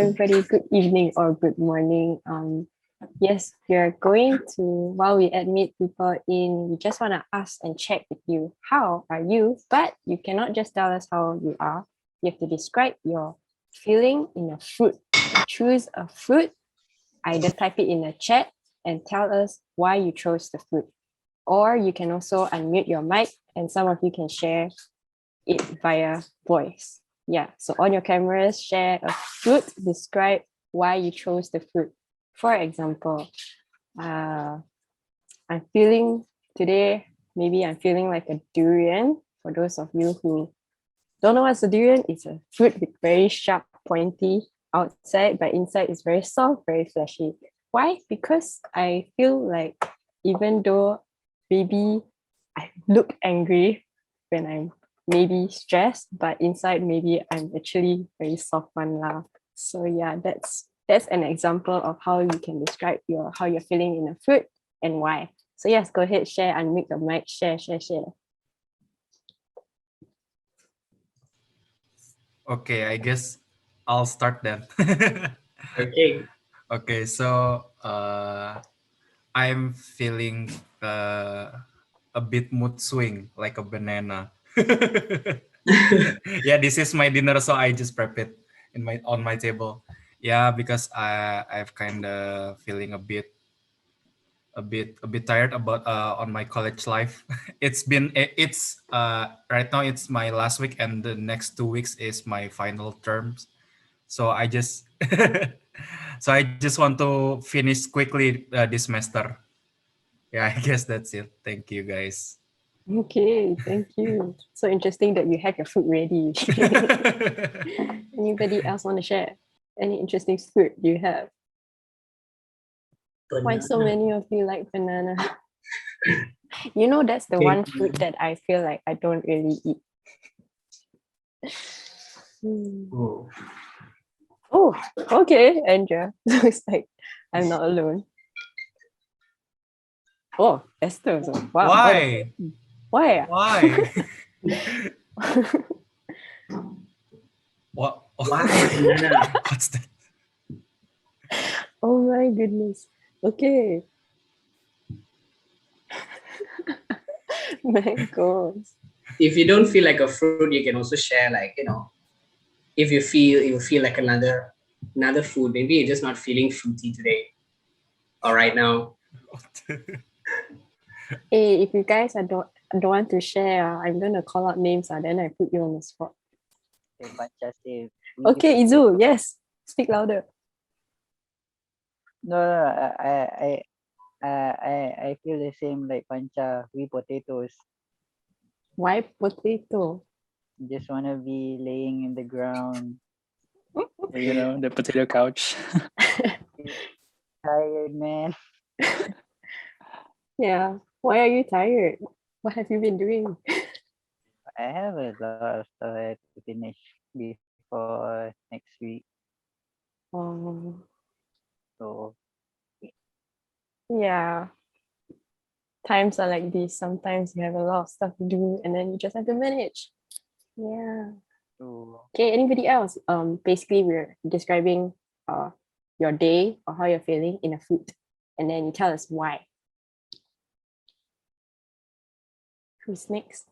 everybody. Good evening or good morning. Yes, we are going to, while we admit people in, we just want to ask and check with you, how are you? But you cannot just tell us how you are. You have to describe your feeling in a fruit. Choose a fruit, either type it in the chat and tell us why you chose the fruit. Or you can also unmute your mic and some of you can share it via voice. Yeah, so on your cameras, share a fruit, describe why you chose the fruit. For example, I'm feeling today, maybe I'm feeling like a durian. For those of you who don't know what's a durian, it's a fruit with very sharp, pointy outside, but inside is very soft, very fleshy. Why? Because I feel like even though maybe I look angry when I'm maybe stressed, but inside maybe I'm actually very soft one lah. So yeah, that's an example of how you can describe how you're feeling in a fruit and why. So yes, go ahead, share, unmute the mic, share. Okay, I guess I'll start then. Okay. Okay, so I'm feeling a bit mood swing, like a banana. Yeah, this is my dinner, so I just prep it on my table. Yeah, because I've kind of feeling a bit tired about on my college life. It's right now it's my last week, and the next 2 weeks is my final terms. So I just want to finish quickly this semester. Yeah, I guess that's it. Thank you, guys. Okay, thank you. So interesting that you have your fruit ready. Anybody else want to share? Any interesting fruit you have? Banana. Why so many of you like banana? You know, that's the one fruit that I feel like I don't really eat. Oh, okay, Andrea. So it's like I'm not alone. Oh, Esther. So, wow. Why? Why? Why? What? Why banana? What's that? Oh my goodness. Okay. Mangoes. If you don't feel like a fruit, you can also share, like, if you feel like another food. Maybe you're just not feeling fruity today or right now. Hey, if you guys don't want to share, I'm gonna call out names, then I put you on the spot. Okay, Izu, yes. Speak louder. No, I feel the same like Pancha. We potatoes. Why potato? Just wanna be laying in the ground. You know, the potato couch. Tired, man. Yeah. Why are you tired? What have you been doing? I have a lot of stuff I have to finish before next week. So Yeah. Times are like this. Sometimes you have a lot of stuff to do and then you just have to manage. Yeah. Okay, anybody else? Basically we're describing your day or how you're feeling in a fruit. And then you tell us why. Who's next?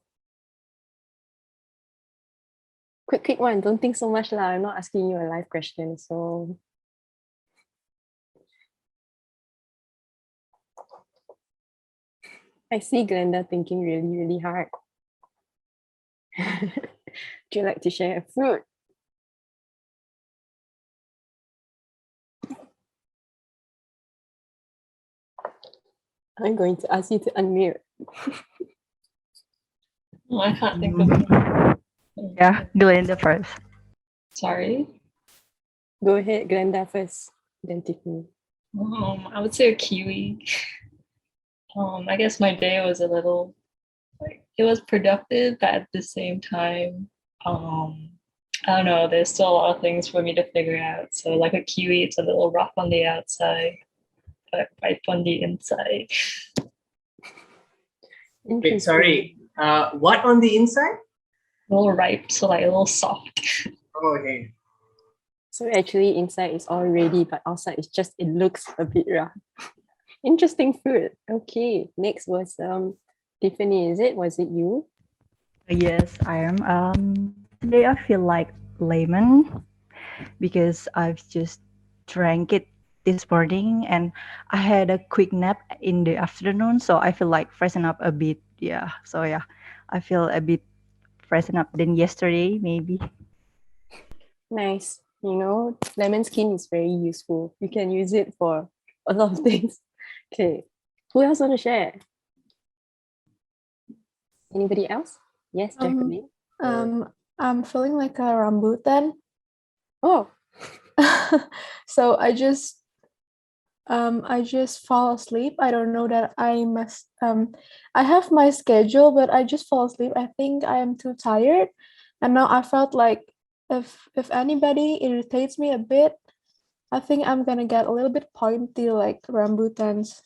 Quick one. Don't think so much lah. I'm not asking you a live question. So I see Glenda thinking really, really hard. Would you like to share a fruit? I'm going to ask you to unmute. Oh, I can't think of it. Yeah, Glenda first. Sorry. Go ahead, Glenda first. Then Tiffany. I would say a kiwi. I guess my day was a little, it was productive, but at the same time, I don't know, there's still a lot of things for me to figure out. So like a kiwi, it's a little rough on the outside, but ripe on the inside. Wait, sorry. What on the inside? A little ripe, so like a little soft. Oh, okay. So actually inside is all ready, but outside it's just, it looks a bit rough. Interesting food. Okay, next was Tiffany, is it? Was it you? Yes, I am. Today I feel like lemon because I've just drank it this morning and I had a quick nap in the afternoon, so I feel like freshen up a bit. Yeah, so yeah, I feel a bit freshen up than yesterday, maybe. Nice. You know, lemon skin is very useful. You can use it for a lot of things. Okay. Who else want to share? Anybody else? Yes, Jacqueline. I'm feeling like a rambutan. Oh, So I just fall asleep. I don't know that I must I have my schedule, but I just fall asleep. I think I am too tired. And now I felt like if anybody irritates me a bit, I think I'm gonna get a little bit pointy like rambutans.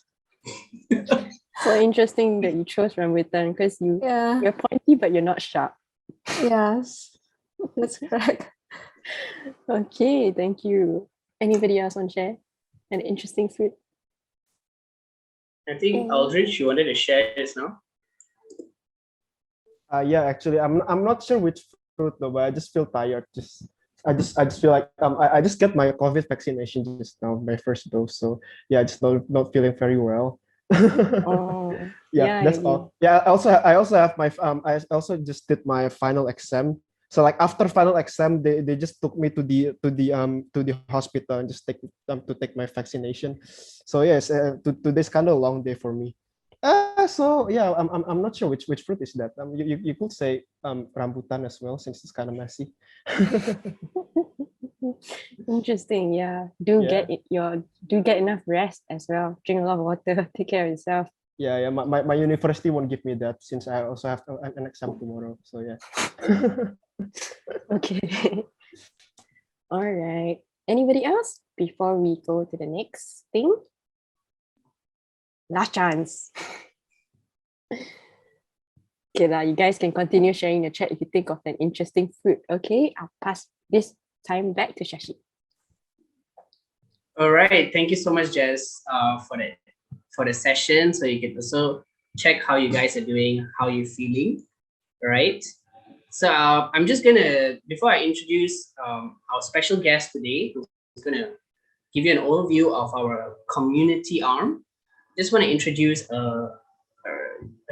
so interesting that you chose rambutan because Yeah. you're pointy but you're not sharp. Yes. That's correct. Okay, thank you. Anybody else want to share an interesting food? I think Aldrich, you wanted to share this now. Yeah, actually, I'm not sure which fruit though, but I just feel tired. I just feel like I just get my COVID vaccination just now, my first dose. So yeah, I just not feeling very well. Oh, Yeah, that's all. Yeah, I also have my I also just did my final exam. So like after final exam, they just took me to the hospital and just to take my vaccination. So yes, today's kind of a long day for me. So yeah, I'm not sure which fruit is that. You could say rambutan as well since it's kind of messy. Interesting. Yeah. Do get enough rest as well. Drink a lot of water. Take care of yourself. Yeah. My university won't give me that since I also have an exam tomorrow. So yeah. Okay. All right. Anybody else before we go to the next thing? Last chance. Okay, now you guys can continue sharing the chat if you think of an interesting food. Okay, I'll pass this time back to Shashi. All right, thank you so much, Jess, for the session. So you can also check how you guys are doing, how you're feeling. All right. So I'm just gonna, before I introduce our special guest today, who's gonna give you an overview of our community arm, just want to introduce a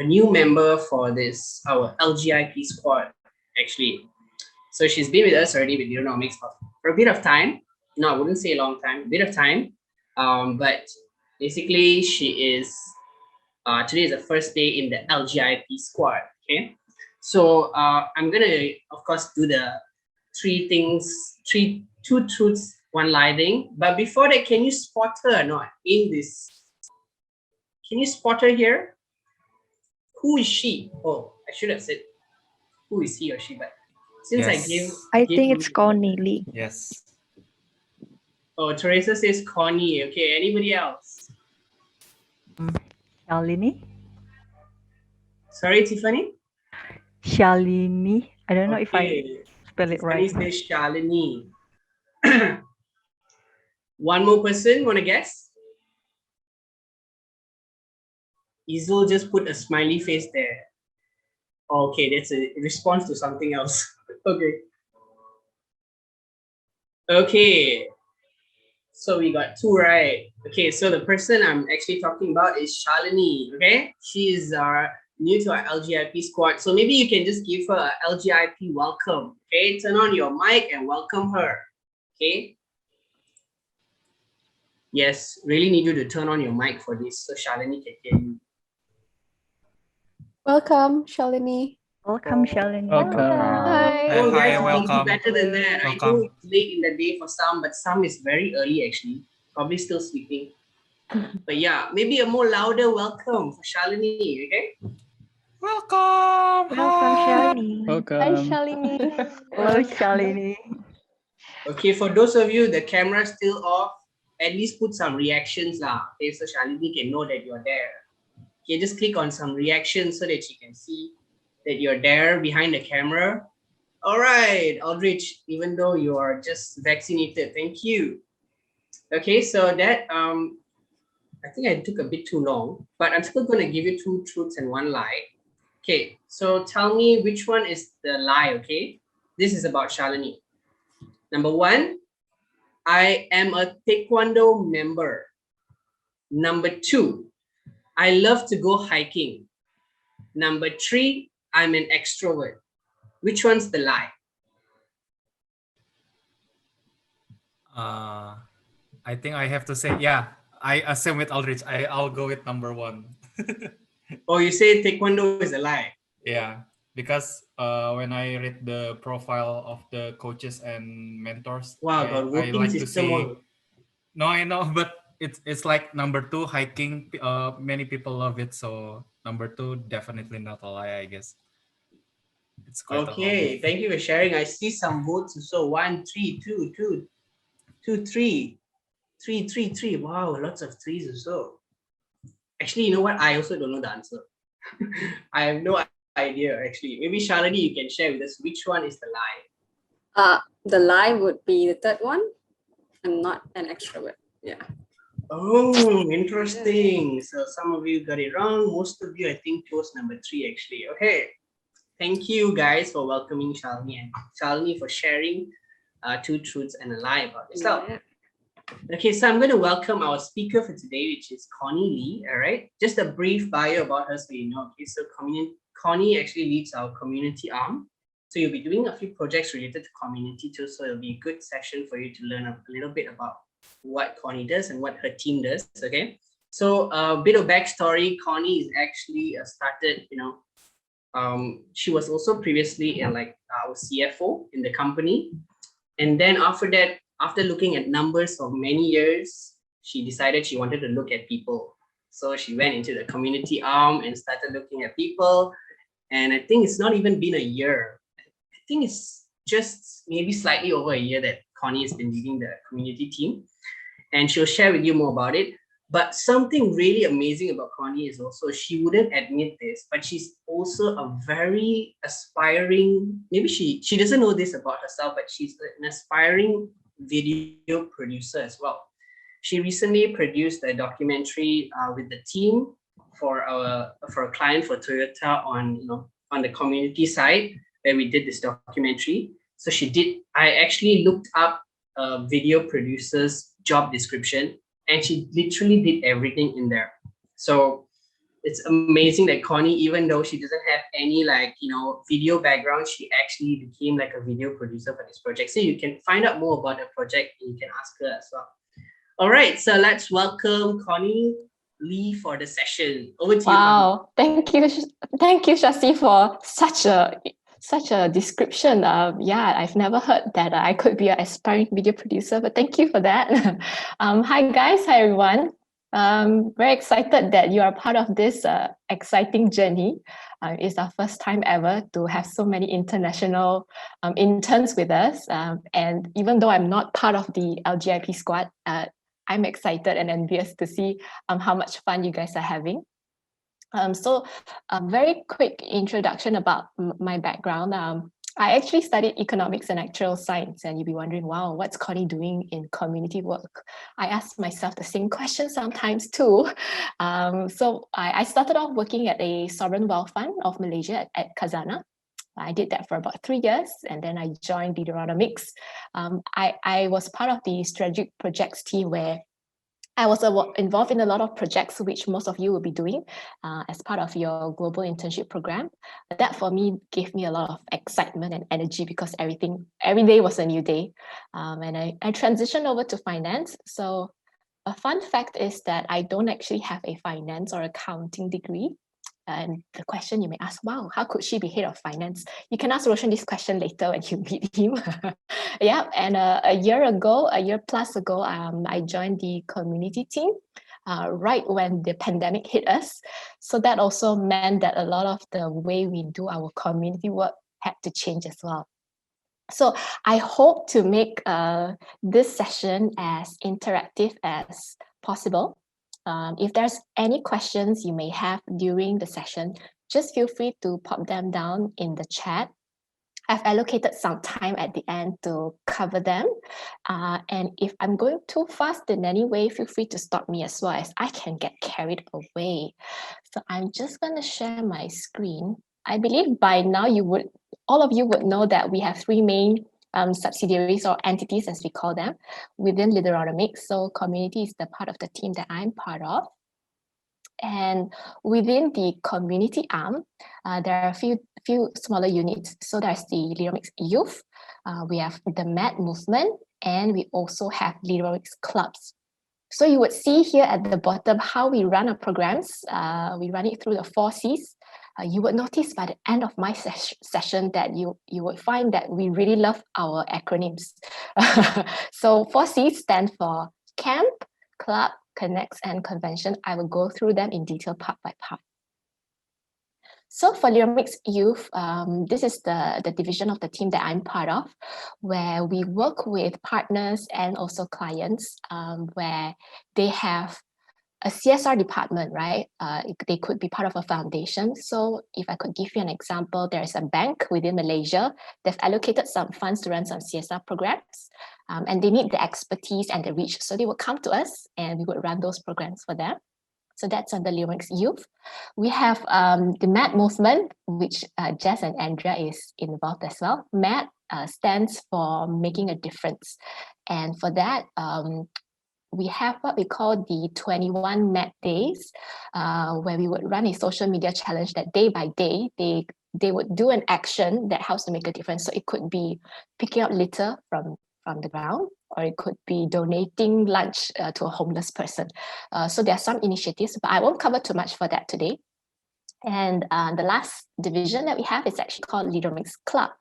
new member for this, our LGIP squad, actually. So she's been with us already with Leaderonomics for a bit of time. No, I wouldn't say a long time, a bit of time. But basically she is, today is the first day in the LGIP squad, okay? So I'm gonna, of course, do the two truths, one lie thing. But before that, can you spot her or not in this? Can you spot her here? Who is she? Oh, I should have said who is he or she, but since Yes. I think it's Connie Lee. Yes. Oh, Teresa says Connie. Okay, anybody else? Syalini? Sorry, Tiffany? Syalini. I don't know if I spell it right. Tiffany says Syalini. One more person, want to guess? Izul just put a smiley face there. Okay, that's a response to something else. Okay. Okay. So we got two right. Okay, so the person I'm actually talking about is Syalini. Okay, she is new to our LGIP squad. So maybe you can just give her a LGIP welcome. Okay, turn on your mic and welcome her. Okay. Yes, really need you to turn on your mic for this so Syalini can hear you. Welcome, Syalini. Welcome, Syalini. Welcome. Hi. Oh, Hi, guys, you can do welcome. better than that. I know Welcome. it's late in the day for some, but some is very early actually. Probably still sleeping. But yeah, maybe a more louder welcome for Syalini, okay? Welcome. Welcome, Syalini. Welcome. Hi, Syalini. Hello, Syalini. Okay, for those of you, the camera's still off, at least put some reactions lah. Okay, so Syalini can know that you're there. Okay, just click on some reactions so that she can see that you're there behind the camera. All right, Aldrich, even though you are just vaccinated, thank you. Okay, so that I think I took a bit too long, but I'm still going to give you 2 truths and 1 lie. Okay, so tell me which one is the lie, okay? This is about Syalini. Number 1, I am a Taekwondo member. Number 2, I love to go hiking. Number 3, I'm an extrovert. Which one's the lie? I think I have to say, yeah, I assume with Aldrich. I'll go with number 1. Oh, you say Taekwondo is a lie. Yeah, because when I read the profile of the coaches and mentors, Wow, I got voting like to system see. all. No, I know, but it's like number 2 hiking. Many people love it, so number 2 definitely not a lie. I guess it's quite a hobby. Okay, thank you for sharing. I see some votes. So 1, 3, 2, 2, 2, 3, 3, 3, 3. Wow, lots of threes or so. Actually, you know what? I also don't know the answer. I have no idea, actually. Maybe Syalini, you can share with us which one is the lie. The lie would be the third one. I'm not an extrovert. Yeah. Oh, interesting. So some of you got it wrong. Most of you, I think, chose number 3, actually. Okay. Thank you, guys, for welcoming Syalini and Syalini for sharing 2 truths and a lie about yourself. Yeah. Okay, so I'm going to welcome our speaker for today, which is Connie Lee. All right, just a brief bio about her so you know. Okay, so Connie actually leads our community arm. So you'll be doing a few projects related to community too. So it'll be a good session for you to learn a little bit about what Connie does and what her team does. Okay, so a bit of backstory. Connie is actually started, she was also previously like our CFO in the company. And then after that, after looking at numbers for many years, she decided she wanted to look at people. So she went into the community arm and started looking at people. And I think it's not even been a year. I think it's just maybe slightly over a year that Connie has been leading the community team. And she'll share with you more about it. But something really amazing about Connie is also, she wouldn't admit this, but she's also a very aspiring, maybe she doesn't know this about herself, but she's an aspiring video producer as well. She recently produced a documentary with the team for a client for Toyota on the community side, where we did this documentary. So I actually looked up a video producer's job description, and she literally did everything in there. So it's amazing that Connie, even though she doesn't have any video background, she actually became like a video producer for this project. So you can find out more about the project and you can ask her as well. All right, so let's welcome Connie Lee for the session. Over to you, Connie. Wow, thank you, Shasi, for such a description. Yeah, I've never heard that I could be an aspiring video producer, but thank you for that. Hi guys, hi everyone. Very excited that you are part of this exciting journey. It's our first time ever to have so many international interns with us. And even though I'm not part of the LGIP squad, I'm excited and envious to see how much fun you guys are having. So a very quick introduction about my background. I actually studied economics and actuarial science, and you'll be wondering, wow, what's Connie doing in community work? I ask myself the same question sometimes too. So I started off working at a sovereign wealth fund of Malaysia at Khazanah. I did that for about 3 years, and then I joined Leaderonomics. I was part of the strategic projects team where I was involved in a lot of projects, which most of you will be doing as part of your global internship program. That for me gave me a lot of excitement and energy because every day was a new day. And I transitioned over to finance. So a fun fact is that I don't actually have a finance or accounting degree. And the question you may ask, wow, how could she be head of finance? You can ask Roshan this question later when you meet him. Yeah, and a year plus ago, I joined the community team right when the pandemic hit us. So that also meant that a lot of the way we do our community work had to change as well. So I hope to make this session as interactive as possible. If there's any questions you may have during the session, just feel free to pop them down in the chat. I've allocated some time at the end to cover them. And if I'm going too fast in any way, feel free to stop me as well, as I can get carried away. So I'm just going to share my screen. I believe by now all of you would know that we have three main subsidiaries or entities, as we call them, within Leaderonomics. So community is the part of the team that I'm part of. And within the community arm, there are a few smaller units. So there's the Leaderonomics Youth, we have the MAD movement, and we also have Leaderonomics Clubs. So you would see here at the bottom how we run our programs. We run it through the 4 Cs. You would notice by the end of my session that you would find that we really love our acronyms. So 4 Cs stand for Camp, Club, Connects, and Convention. I will go through them in detail part by part. So for Leaderonomics Youth, this is the division of the team that I'm part of, where we work with partners and also clients, where they have a CSR department, right? They could be part of a foundation. So if I could give you an example, there's a bank within Malaysia. They've allocated some funds to run some CSR programs, and they need the expertise and the reach. So they would come to us and we would run those programs for them. So that's under Leaderonomics Youth. We have the MAD movement, which Jess and Andrea is involved as well. MAD stands for Making a Difference. And for that, we have what we call the 21 MAD days, where we would run a social media challenge that day by day, they would do an action that helps to make a difference. So it could be picking up litter from the ground, or it could be donating lunch to a homeless person. So there are some initiatives, but I won't cover too much for that today. And the last division that we have is actually called Leaderonomics Club.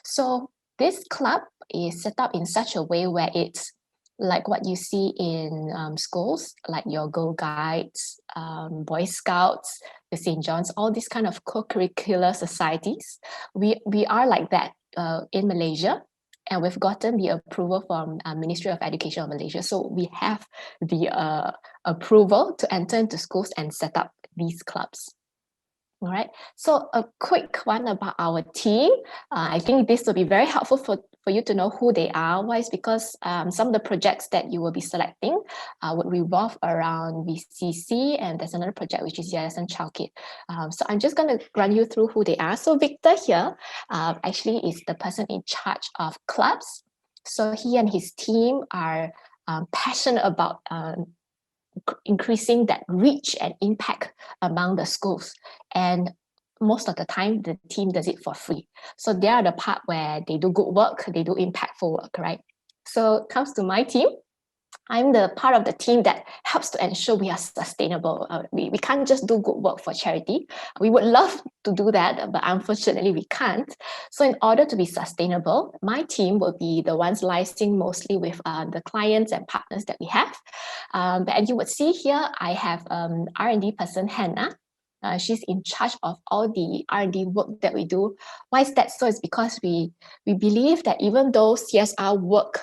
So this club is set up in such a way where it's like what you see in schools, like your Girl Guides, Boy Scouts, the St. John's, all these kind of co-curricular societies. We are like that in Malaysia, and we've gotten the approval from Ministry of Education of Malaysia. So we have the approval to enter into schools and set up these clubs. All right, so a quick one about our team. I think this will be very helpful for you to know who they are. Why? Is because some of the projects that you will be selecting would revolve around VCC, and there's another project which is Yayasan Childcare. So I'm just going to run you through who they are. So Victor here actually is the person in charge of clubs. So he and his team are passionate about increasing that reach and impact among the schools. And most of the time, the team does it for free. So they are the part where they do good work, they do impactful work, right? So it comes to my team. I'm the part of the team that helps to ensure we are sustainable. We can't just do good work for charity. We would love to do that, but unfortunately we can't. So in order to be sustainable, my team will be the ones liaising mostly with the clients and partners that we have. And you would see here, I have R&D person, Hannah. She's in charge of all the R&D work that we do. Why is that so? It's because we believe that even though CSR work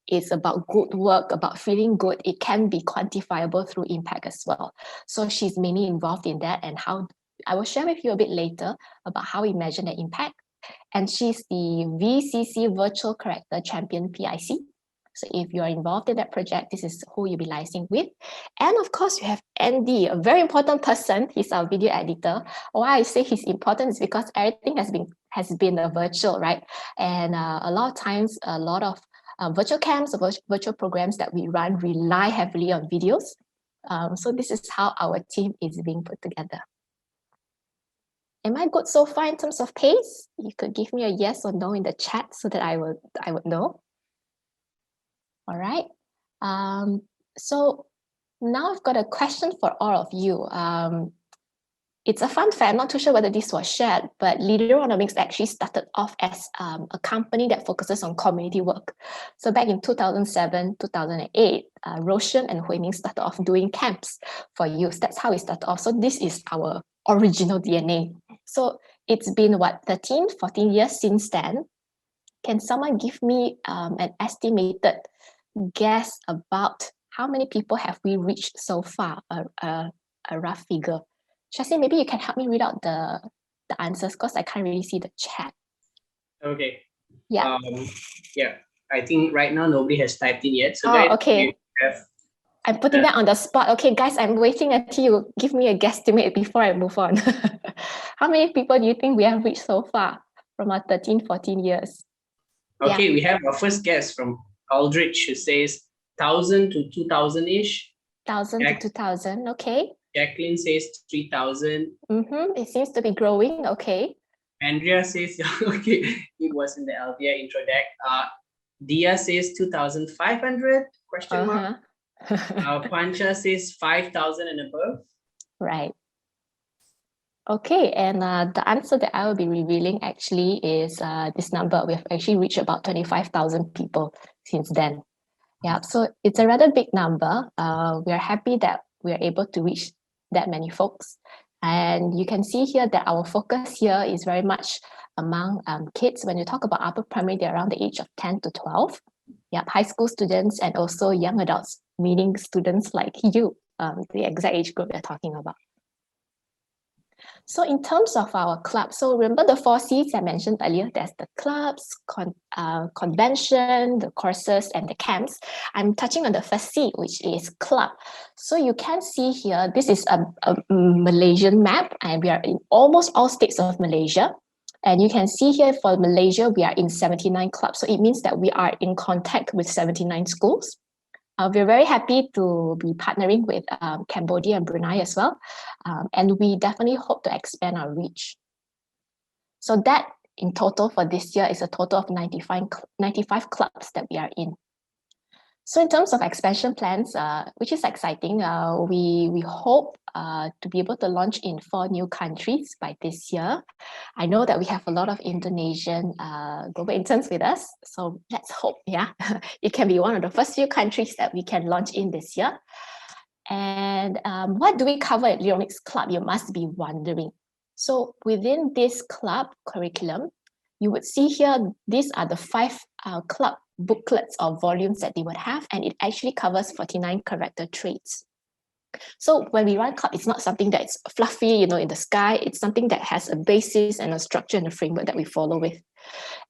is about good work, about feeling good, it can be quantifiable through impact as well. So she's mainly involved in that, and how I will share with you a bit later about how we measure the impact. And she's the VCC Virtual Character Champion PIC. So if you're involved in that project, this is who you'll be liaising with. And of course, you have Andy, a very important person. He's our video editor. Why I say he's important is because everything has been a virtual, right? And a lot of times, a lot of virtual camps or virtual programs that we run rely heavily on videos. So this is how our team is being put together. Am I good so far in terms of pace? You could give me a yes or no in the chat so that I would know. All right. So now I've got a question for all of you. It's a fun fact, I'm not too sure whether this was shared, but Leaderonomics actually started off as a company that focuses on community work. So back in 2007, 2008, Roshan and Hui Ming started off doing camps for youth. That's how we started off. So this is our original DNA. So it's been, what, 13, 14 years since then. Can someone give me an estimated guess about how many people have we reached so far, a rough figure? Shasi, maybe you can help me read out the answers because I can't really see the chat. Okay. Yeah. Yeah. I think right now nobody has typed in yet. So Oh, guys, okay. you have I'm putting that on the spot. Okay, guys, I'm waiting until you give me a guesstimate before I move on. How many people do you think we have reached so far from our 13, 14 years? okay, we have our first guest from Aldrich who says 1,000 to 2,000-ish. 1,000 to 2,000, okay. Jacqueline says 3,000. It seems to be growing, okay. Andrea says, okay, it was in the LDI intro deck. Dia says 2,500, question mark. Pancha says 5,000 and above. Right. Okay, and the answer that I will be revealing actually is this number. We have actually reached about 25,000 people since then. Yeah, so it's a rather big number. We are happy that we are able to reach that many folks. And you can see here that our focus here is very much among kids. When you talk about upper primary, they're around the age of 10 to 12. Yeah, high school students and also young adults, meaning students like you, the exact age group we're talking about. So in terms of our club, so remember the 4 C's I mentioned earlier, there's the clubs, convention, the courses, and the camps. I'm touching on the first C, which is club. So you can see here, this is a Malaysian map, and we are in almost all states of Malaysia. And you can see here for Malaysia, we are in 79 clubs. So it means that we are in contact with 79 schools. We're very happy to be partnering with Cambodia and Brunei as well. And we definitely hope to expand our reach. So that in total for this year is a total of 95 clubs that we are in. So in terms of expansion plans, which is exciting, we hope to be able to launch in 4 new countries by this year. I know that we have a lot of Indonesian global interns with us, so let's hope, yeah, it can be one of the first few countries that we can launch in this year. And what do we cover at Leaderonomics Club? You must be wondering. So within this club curriculum, you would see here, these are the 5 club booklets or volumes that they would have, and it actually covers 49 character traits. So when we run club, it's not something that's fluffy, you know, in the sky. It's something that has a basis and a structure and a framework that we follow with.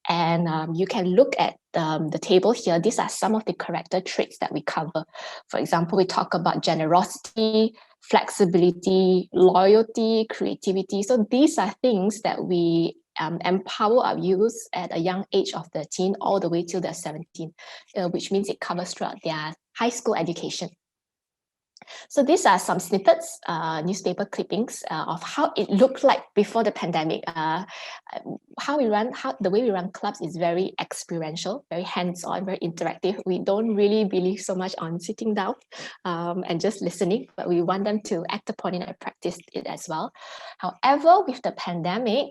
And you can look at the table here. These are some of the character traits that we cover. For example, we talk about generosity, flexibility, loyalty, creativity. So these are things that we empower our youth at a young age of 13 all the way till they're 17, which means it covers throughout their high school education. So these are some snippets, newspaper clippings of how it looked like before the pandemic. The way we run clubs is very experiential, very hands-on, very interactive. We don't really believe so much on sitting down and just listening, but we want them to act upon it and practice it as well. However, with the pandemic,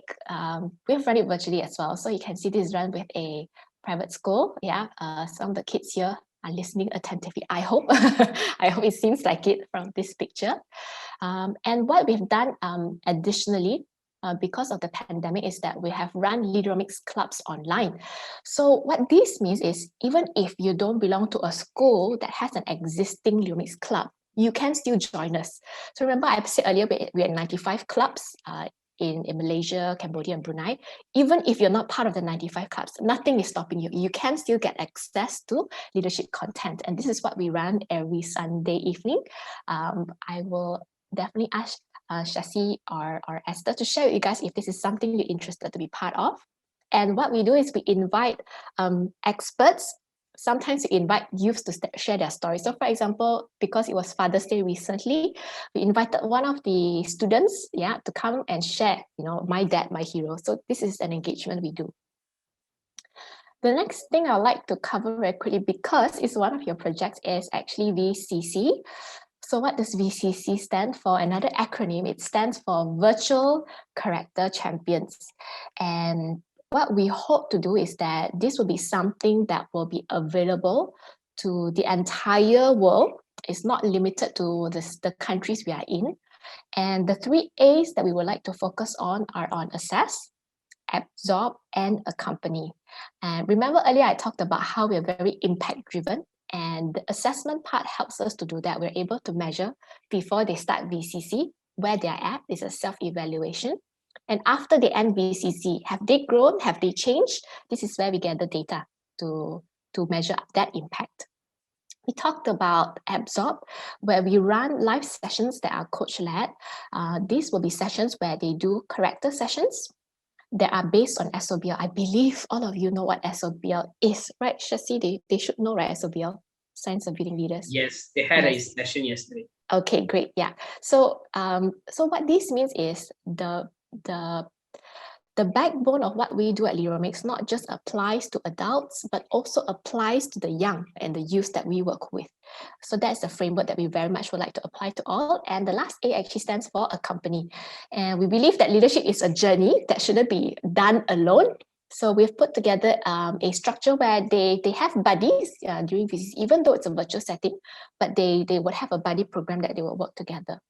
we've run it virtually as well. So you can see this run with a private school. Yeah, some of the kids here are listening attentively. I hope. I hope it seems like it from this picture. And what we've done additionally, because of the pandemic, is that we have run Leaderonomics clubs online. So what this means is, even if you don't belong to a school that has an existing Leaderonomics club, you can still join us. So remember, I said earlier, we had 95 clubs in Malaysia, Cambodia, and Brunei. Even if you're not part of the 95 clubs, nothing is stopping you. You can still get access to leadership content. And this is what we run every Sunday evening. I will definitely ask Shasi or Esther to share with you guys if this is something you're interested to be part of. And what we do is we invite experts. Sometimes we invite youths to share their stories. So for example, because it was Father's Day recently, we invited one of the students, to come and share, my dad, my hero. So this is an engagement we do. The next thing I'd like to cover very quickly, because it's one of your projects, is actually VCC. So what does VCC stand for? Another acronym, it stands for Virtual Character Champions. And what we hope to do is that this will be something that will be available to the entire world. It's not limited to the countries we are in. And the 3 A's that we would like to focus on are on assess, absorb, and accompany. And remember earlier I talked about how we're very impact driven, and the assessment part helps us to do that. We're able to measure before they start VCC where they're at. It's a self-evaluation. And after they end VCC, have they grown? Have they changed? This is where we get the data to measure that impact. We talked about Absorb, where we run live sessions that are coach-led. These will be sessions where they do character sessions that are based on SOBL. I believe all of you know what SOBL is, right? Shasi, they should know, right? SOBL, Science of Building Leaders. Yes, they had a session yesterday. Okay, great. Yeah. So, so what this means is the backbone of what we do at Leaderonomics not just applies to adults, but also applies to the young and the youth that we work with. So that's the framework that we very much would like to apply to all. And the last A actually stands for accompany. And we believe that leadership is a journey that shouldn't be done alone. So we've put together a structure where they have buddies during visits, even though it's a virtual setting, but they would have a buddy program that they will work together.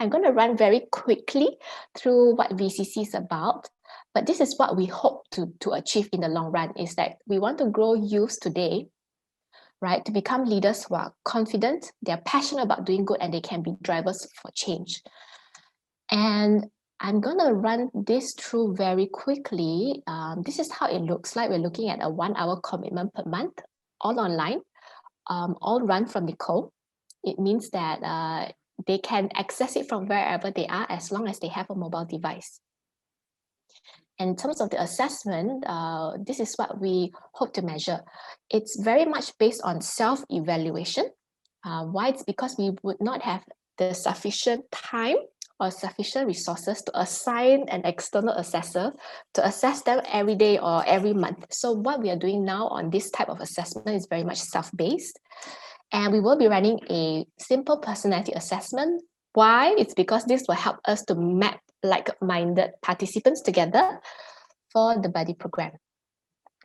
I'm going to run very quickly through what VCC is about, but this is what we hope to achieve in the long run, is that we want to grow youth today, right, to become leaders who are confident, they're passionate about doing good, and they can be drivers for change. And I'm going to run this through very quickly. This is how it looks like. We're looking at a 1 hour commitment per month, all online, all run from Necole. It means that they can access it from wherever they are as long as they have a mobile device. And in terms of the assessment, this is what we hope to measure. It's very much based on self-evaluation. Why? It's because we would not have the sufficient time or sufficient resources to assign an external assessor to assess them every day or every month. So what we are doing now on this type of assessment is very much self-based. And we will be running a simple personality assessment. Why? It's because this will help us to map like-minded participants together for the buddy program.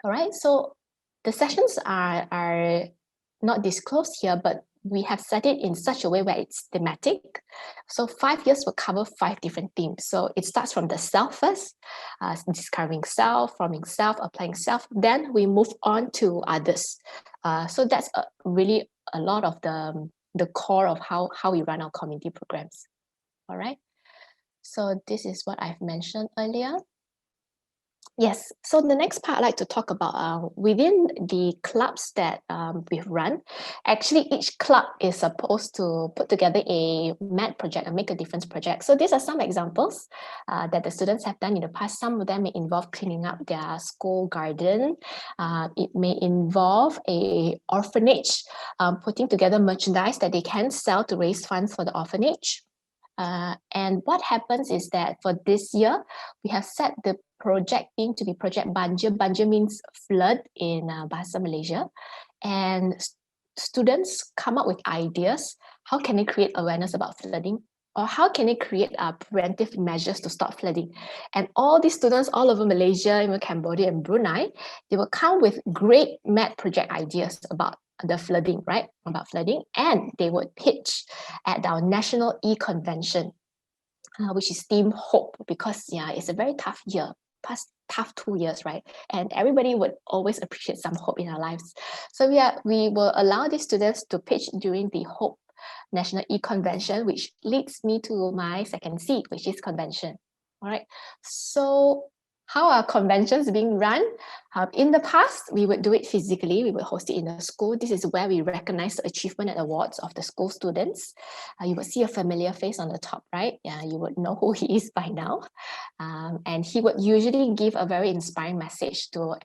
All right, so the sessions are not disclosed here, but we have set it in such a way where it's thematic. So 5 years will cover 5 different themes. So it starts from the self first, discovering self, forming self, applying self. Then we move on to others. So that's really a lot of the core of how we run our community programs. All right. So this is what I've mentioned earlier. Yes, so the next part I'd like to talk about within the clubs that we've run, actually each club is supposed to put together a MAD project, a Make a Difference project. So these are some examples that the students have done in the past. Some of them may involve cleaning up their school garden. It may involve a orphanage, putting together merchandise that they can sell to raise funds for the orphanage. And what happens is that for this year, we have set the project theme to be Project Banjir. Banjir means flood in Bahasa Malaysia. And students come up with ideas. How can they create awareness about flooding? Or how can they create preventive measures to stop flooding? And all these students all over Malaysia, even Cambodia and Brunei, they will come with great MAD project ideas about the flooding, right? About flooding. And they would pitch at our National E-Convention, which is themed Hope, because it's a very tough year, past tough 2 years, right? And everybody would always appreciate some hope in our lives. So we will allow these students to pitch during the Hope National E-Convention, which leads me to my second C, which is convention. All right. So how are conventions being run? In the past, we would do it physically. We would host it in a school. This is where we recognize the achievement and awards of the school students. You would see a familiar face on the top, right? Yeah, you would know who he is by now. And he would usually give a very inspiring message to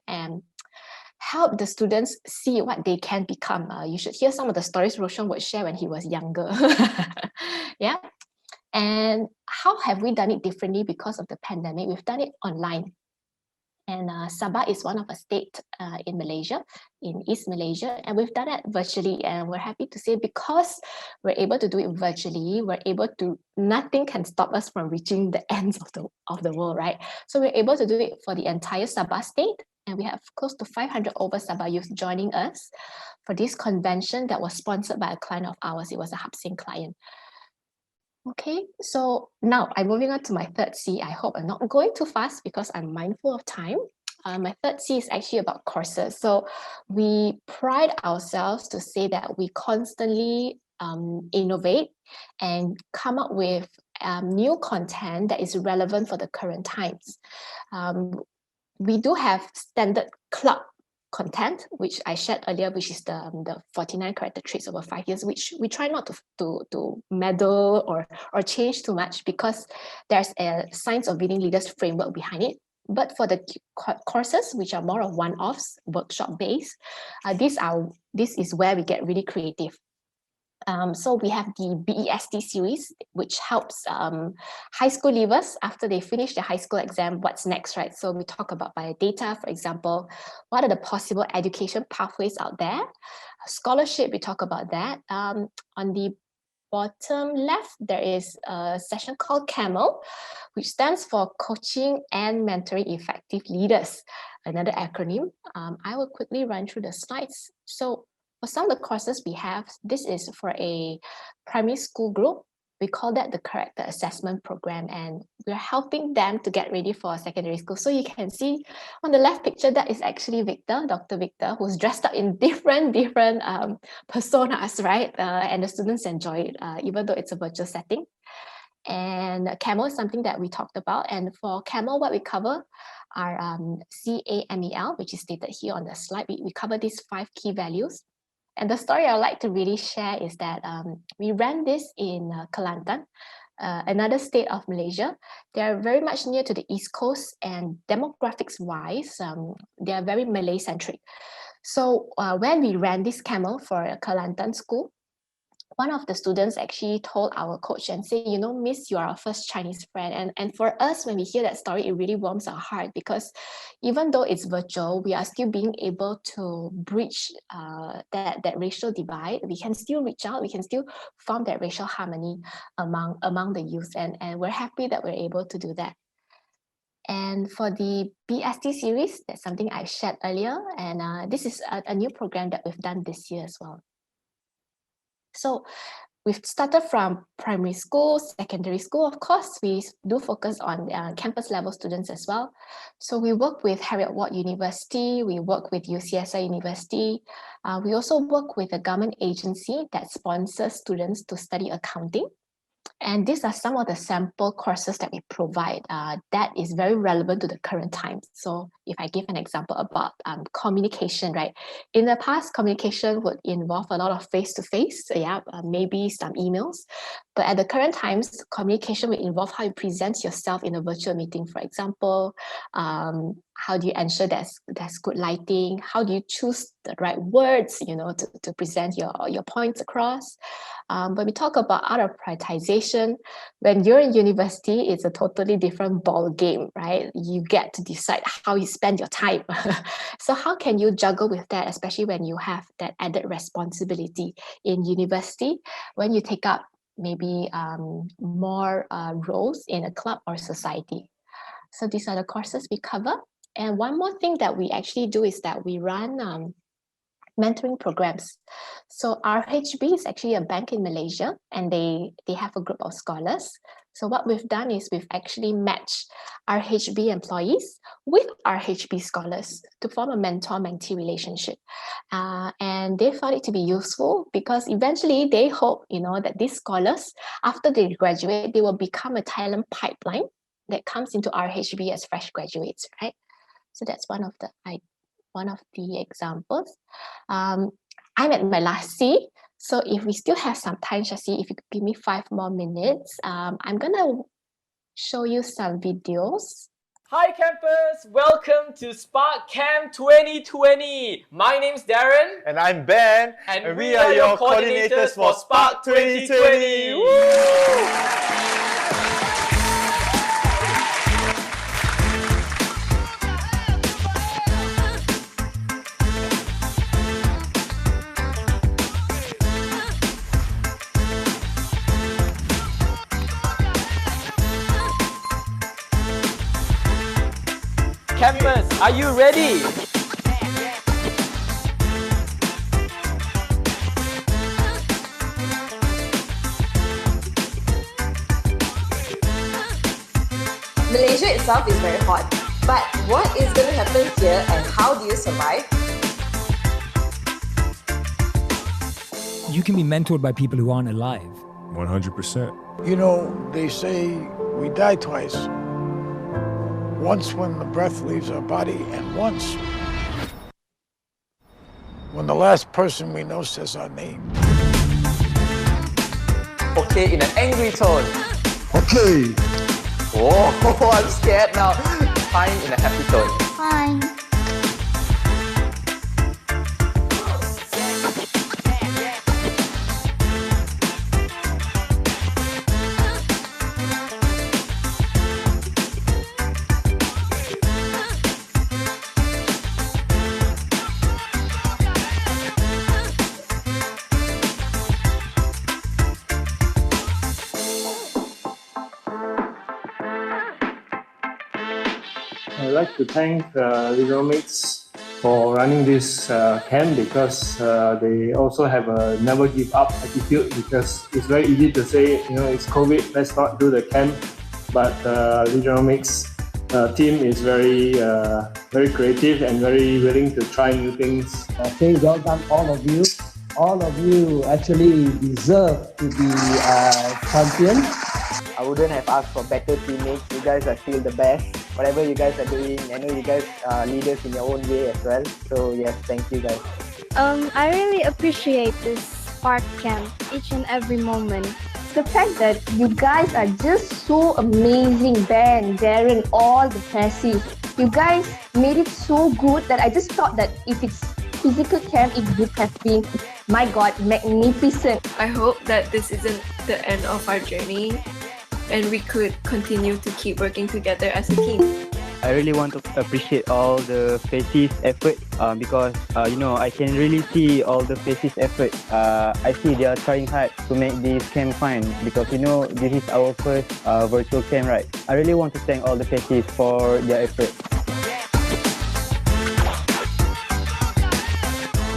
help the students see what they can become. You should hear some of the stories Roshan would share when he was younger. Yeah. And how have we done it differently because of the pandemic? We've done it online. And Sabah is one of a state in Malaysia, in East Malaysia, and we've done it virtually. And we're happy to say because we're able to do it virtually, nothing can stop us from reaching the ends of the world, right? So we're able to do it for the entire Sabah state. And we have close to 500 over Sabah youth joining us for this convention that was sponsored by a client of ours. It was a Hapsing client. Okay, so now I'm moving on to my third C. I hope I'm not going too fast because I'm mindful of time. My third C is actually about courses. So we pride ourselves to say that we constantly innovate and come up with new content that is relevant for the current times. We do have standard club content, which I shared earlier, which is the 49 character traits over 5 years, which we try not to meddle or change too much, because there's a Science of Leading Leaders framework behind it. But for the courses, which are more of one-offs, workshop based, this is where we get really creative. So we have the BEST series, which helps high school leavers after they finish the high school exam, what's next, right? So we talk about biodata, for example, what are the possible education pathways out there? Scholarship, we talk about that. On the bottom left, there is a session called CAMEL, which stands for Coaching and Mentoring Effective Leaders, another acronym. I will quickly run through the slides. So for some of the courses we have, this is for a primary school group. We call that the Character Assessment Program, and we're helping them to get ready for secondary school. So you can see on the left picture, that is actually Victor, Dr. Victor, who's dressed up in different personas, right? And the students enjoy it, even though it's a virtual setting. And CAMEL is something that we talked about. And for CAMEL, what we cover are CAMEL, which is stated here on the slide. We cover these 5 key values. And the story I would like to really share is that we ran this in Kelantan, another state of Malaysia. They are very much near to the East Coast, and demographics-wise, they are very Malay-centric. So when we ran this CAMEL for a Kelantan school, one of the students actually told our coach and said, you know, Miss, you are our first Chinese friend. And for us, when we hear that story, it really warms our heart, because even though it's virtual, we are still being able to bridge that racial divide. We can still reach out, we can still form that racial harmony among the youth. And we're happy that we're able to do that. And for the BST series, that's something I shared earlier. And this is a new program that we've done this year as well. So we've started from primary school, secondary school. Of course, we do focus on campus level students as well. So we work with Harriet Ward University, we work with UCSI University. We also work with a government agency that sponsors students to study accounting. And these are some of the sample courses that we provide that is very relevant to the current times. So if I give an example about communication, right? In the past, communication would involve a lot of face-to-face, maybe some emails. But at the current times, communication will involve how you present yourself in a virtual meeting, for example. How do you ensure there's good lighting? How do you choose the right words, to present your points across? When we talk about art of prioritization, when you're in university, it's a totally different ball game, right? You get to decide how you spend your time. So how can you juggle with that, especially when you have that added responsibility in university, when you take up maybe more roles in a club or society? So these are the courses we cover. And one more thing that we actually do is that we run mentoring programs. So RHB is actually a bank in Malaysia, and they have a group of scholars. So what we've done is we've actually matched RHB employees with RHB scholars to form a mentor-mentee relationship. And they found it to be useful because eventually they hope, that these scholars, after they graduate, they will become a talent pipeline that comes into RHB as fresh graduates, right? So that's one of the examples. I'm at my last C. So if we still have some time, Shasi, if you could give me 5 more minutes, I'm gonna show you some videos. Hi campus, welcome to Spark Camp 2020. My name's Darren. And I'm Ben. And we are your coordinators for Spark 2020. Woo! Campus, are you ready? Malaysia itself is very hot, but what is going to happen here and how do you survive? You can be mentored by people who aren't alive. 100%. You know, they say we die twice. Once when the breath leaves our body, and once when the last person we know says our name. Okay, in an angry tone. Okay. Oh, I'm scared now. Fine, in a happy tone. Fine. I'd like to thank Leaderonomics for running this camp because they also have a never give up attitude, because it's very easy to say, you know, it's COVID, let's not do the camp. But Leaderonomics team is very creative and very willing to try new things. Okay, well done all of you. All of you actually deserve to be champions. I wouldn't have asked for better teammates. You guys are still the best. Whatever you guys are doing, I know you guys are leaders in your own way as well. So yes, thank you guys. I really appreciate this Spark Camp, each and every moment. The fact that you guys are just so amazing, Ben, Darren, all the passive. You guys made it so good that I just thought that if it's physical camp, it would have been, my God, magnificent. I hope that this isn't the end of our journey and we could continue to keep working together as a team. I really want to appreciate all the faces effort because you know, I can really see all the faces effort. I see they are trying hard to make this camp fine because you know this is our first virtual camp, right? I really want to thank all the faces for their effort.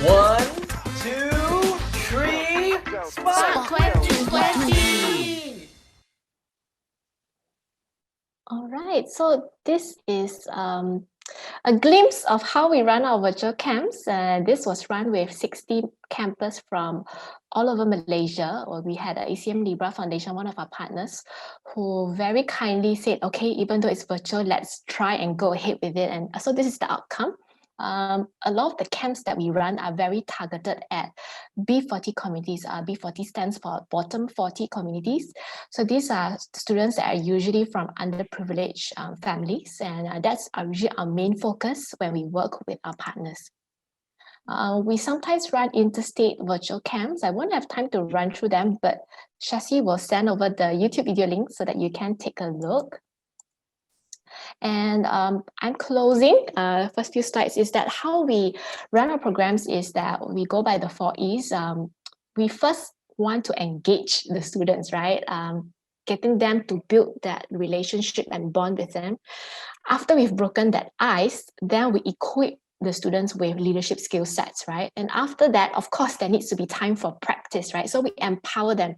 1, 2, 3, Spark 2020! All right, so this is a glimpse of how we run our virtual camps. This was run with 60 campers from all over Malaysia. Or we had a ACM Libra Foundation, one of our partners, who very kindly said, okay, even though it's virtual, let's try and go ahead with it. And so this is the outcome. A lot of the camps that we run are very targeted at B40 communities. B40 stands for bottom 40 communities. So these are students that are usually from underprivileged families, and that's usually our main focus when we work with our partners. We sometimes run interstate virtual camps. I won't have time to run through them, but Shasi will send over the YouTube video link so that you can take a look. And I'm closing. First few slides is that how we run our programs is that we go by the 4 E's. We first want to engage the students, right? Getting them to build that relationship and bond with them. After we've broken that ice, then we equip the students with leadership skill sets, right? And after that, of course, there needs to be time for practice, right? So we empower them.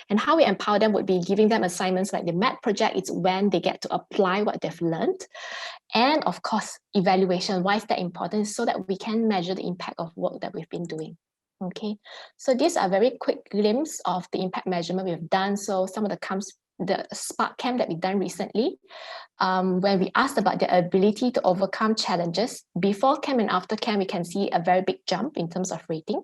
And how we empower them would be giving them assignments like the MAT project. It's when they get to apply what they've learned. And of course, evaluation. Why is that important? So that we can measure the impact of work that we've been doing. Okay, so these are very quick glimpse of the impact measurement we've done. So some of the Spark Camp that we've done recently, when we asked about their ability to overcome challenges, before camp and after camp, we can see a very big jump in terms of rating.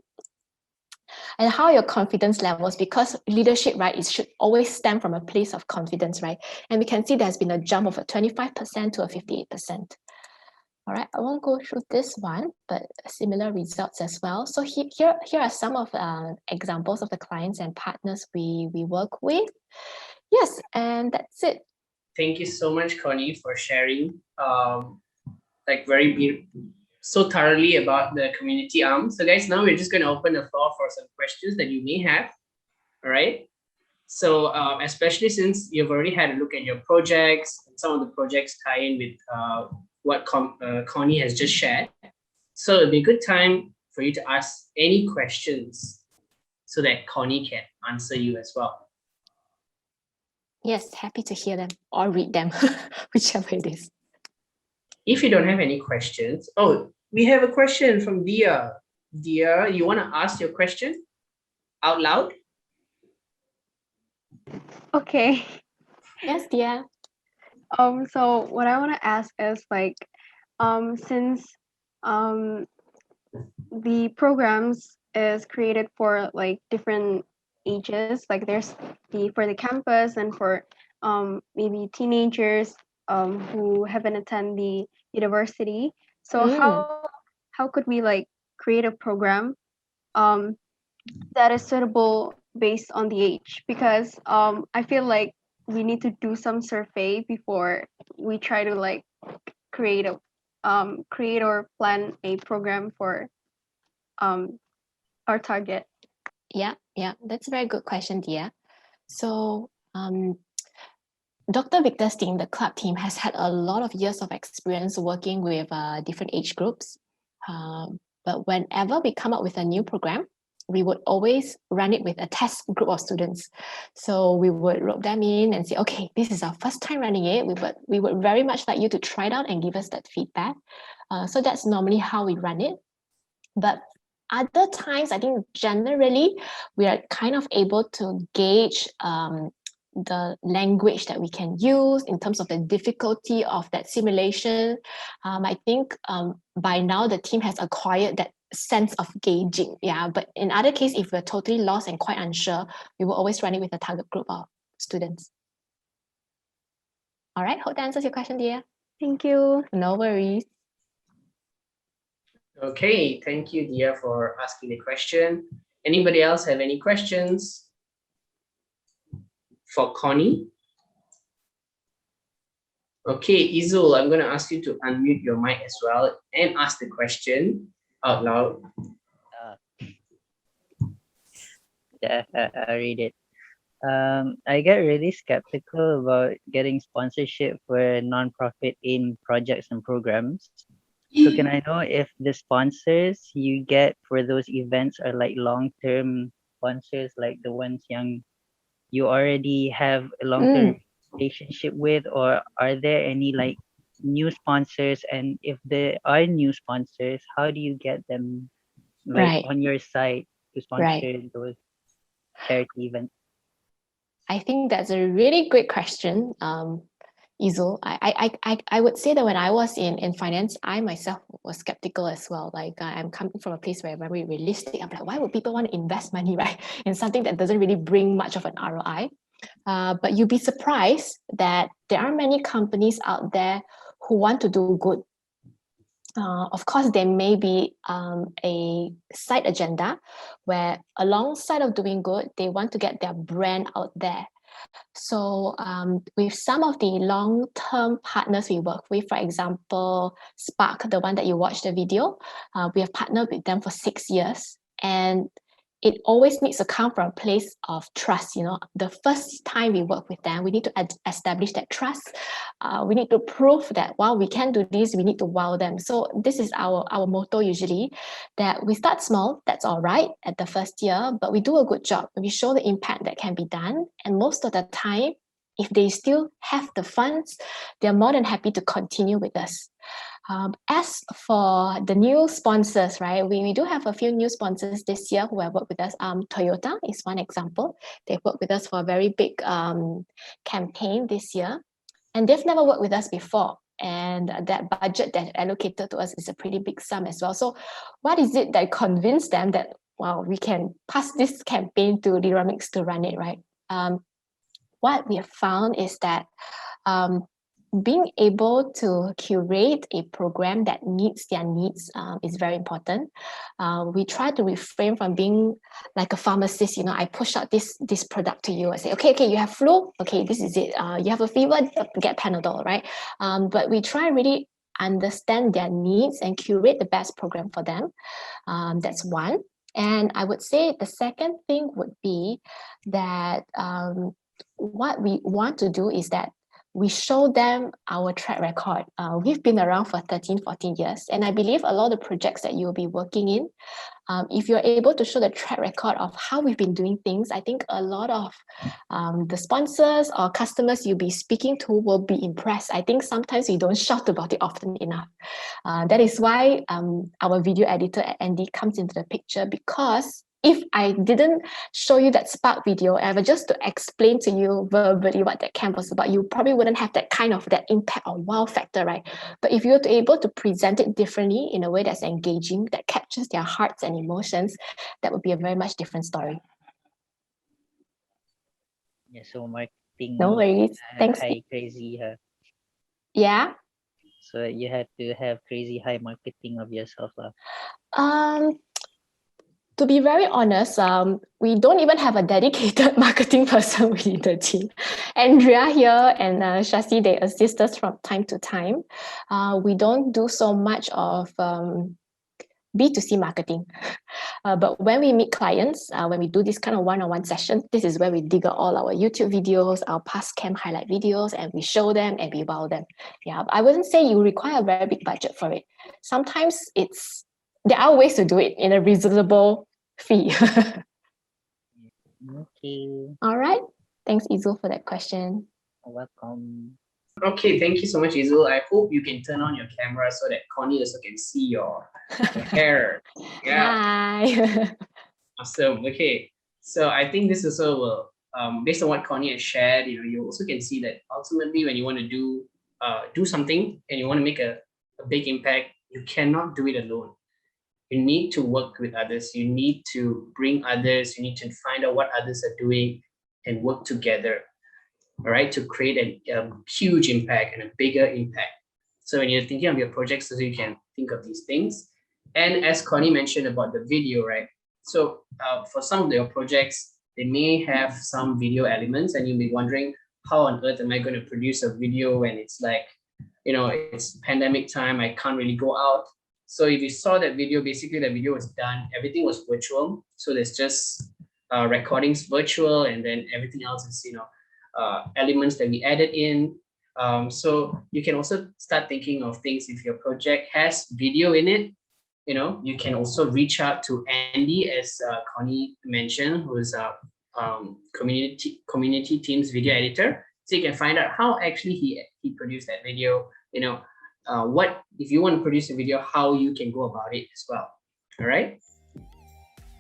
And how your confidence levels, because leadership, right, it should always stem from a place of confidence, right? And we can see there's been a jump of a 25% to a 58%. All right, I won't go through this one, but similar results as well. So here are some of examples of the clients and partners we work with. Yes, and that's it. Thank you so much, Connie, for sharing so thoroughly about the community arm. So guys, now we're just going to open the floor for some questions that you may have. All right. So especially since you've already had a look at your projects, and some of the projects tie in with what Connie has just shared. So it'll be a good time for you to ask any questions so that Connie can answer you as well. Yes, happy to hear them or read them, whichever it is. If you don't have any questions, oh, we have a question from Dia. Dia, you want to ask your question out loud? Okay. Yes, dear. So what I want to ask is like, since the programs is created for like different ages, like there's the for the campus and for maybe teenagers who haven't attended the university. So how could we like create a program um that is suitable based on the age? Because I feel like we need to do some survey before we try to like create a create or plan a program for um our target. Yeah, that's a very good question, dear. So, Dr. Victor's team, the club team, has had a lot of years of experience working with different age groups. But whenever we come up with a new program, we would always run it with a test group of students. So we would rope them in and say, okay, this is our first time running it. We would very much like you to try it out and give us that feedback. So that's normally how we run it. But other times, I think generally we are kind of able to gauge the language that we can use in terms of the difficulty of that simulation. I think by now the team has acquired that sense of gauging. Yeah, but in other case, if we're totally lost and quite unsure, we will always run it with a target group of students. All right, hope that answers your question, dear. Thank you. No worries. Okay, thank you, Dia, for asking the question. Anybody else have any questions for Connie? Okay, Izul, I'm going to ask you to unmute your mic as well and ask the question out loud. Yeah, I read it. I get really skeptical about getting sponsorship for non-profit in projects and programs. So can I know if the sponsors you get for those events are like long-term sponsors, like the ones you already have a long-term relationship with, or are there any like new sponsors? And if there are new sponsors, how do you get them like on your site to sponsor those charity events? I think that's a really great question, Izul. I would say that when I was in finance, I myself was skeptical as well. Like I'm coming from a place where I'm very realistic. I'm like, why would people want to invest money, right, in something that doesn't really bring much of an ROI? But you'd be surprised that there are many companies out there who want to do good. Of course, there may be a side agenda where alongside of doing good, they want to get their brand out there. So with some of the long-term partners we work with, for example, Spark, the one that you watched the video, we have partnered with them for 6 years. And it always needs to come from a place of trust. You know, the first time we work with them, we need to establish that trust. We need to prove that while we can do this, we need to wow them. So this is our motto usually, that we start small, that's all right at the first year, but we do a good job. We show the impact that can be done. And most of the time, if they still have the funds, they're more than happy to continue with us. As for the new sponsors, right, we do have a few new sponsors this year who have worked with us. Toyota is one example. They've worked with us for a very big campaign this year, and they've never worked with us before. And that budget that allocated to us is a pretty big sum as well. So what is it that convinced them that, wow, we can pass this campaign to Leaderonomics to run it, right? What we have found is that being able to curate a program that meets their needs is very important. We try to refrain from being like a pharmacist. You know, I push out this product to you. I say, okay, you have flu. Okay, this is it. You have a fever, get Panadol, right? But we try really understand their needs and curate the best program for them. That's one. And I would say the second thing would be that what we want to do is that we show them our track record. We've been around for 13, 14 years, and I believe a lot of the projects that you'll be working in, if you're able to show the track record of how we've been doing things, I think a lot of the sponsors or customers you'll be speaking to will be impressed. I think sometimes we don't shout about it often enough. That is why our video editor at Andy comes into the picture, because if I didn't show you that Spark video ever just to explain to you verbally what that camp was about, you probably wouldn't have that impact or wow factor, right? But if you're able to present it differently in a way that's engaging, that captures their hearts and emotions, that would be a very much different story. Yeah, so marketing. No worries. Thanks. High crazy. Yeah. So you had to have crazy high marketing of yourself. To be very honest, we don't even have a dedicated marketing person within the team. Andrea here and Shasi, they assist us from time to time. We don't do so much of B2C marketing. But when we meet clients, when we do this kind of one-on-one session, this is where we dig out all our YouTube videos, our past camp highlight videos, and we show them and we wow them. Yeah, I wouldn't say you require a very big budget for it. Sometimes there are ways to do it in a reasonable fee. Okay. All right. Thanks, Izul, for that question. Welcome. Okay, thank you so much, Izul. I hope you can turn on your camera so that Connie also can see your hair. Yeah. Hi. Awesome. Okay. So I think this also will, based on what Connie has shared, you also can see that ultimately when you want to do something and you want to make a big impact, you cannot do it alone. You need to work with others. You need to bring others. You need to find out what others are doing and work together, all right, to create a huge impact and a bigger impact. So when you're thinking of your projects, so you can think of these things. And as Connie mentioned about the video, right? So for some of your projects, they may have some video elements and you'll be wondering, how on earth am I going to produce a video when it's like, it's pandemic time, I can't really go out. So if you saw that video, basically the video was done, everything was virtual. So there's just recordings virtual, and then everything else is, elements that we added in. So you can also start thinking of things if your project has video in it. You can also reach out to Andy, as Connie mentioned, who is a community team's video editor. So you can find out how actually he produced that video. What if you want to produce a video, how you can go about it as well. All right.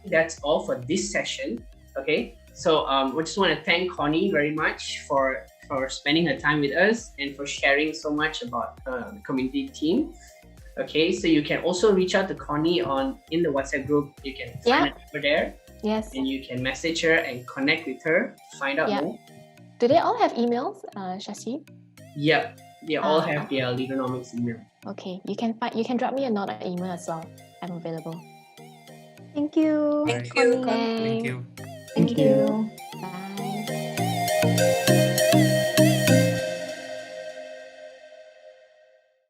That's all for this session. Okay. So we just want to thank Connie very much for spending her time with us and for sharing so much about the community team. Okay, so you can also reach out to Connie in the WhatsApp group. You can find it over there. Yes. And you can message her and connect with her to find out more. Do they all have emails, Shasi? Yep. They all have their Leaderonomics email. Okay, you can drop me a note or email as well. I'm available. Thank you. Thank you. Thank you. Thank you. Bye.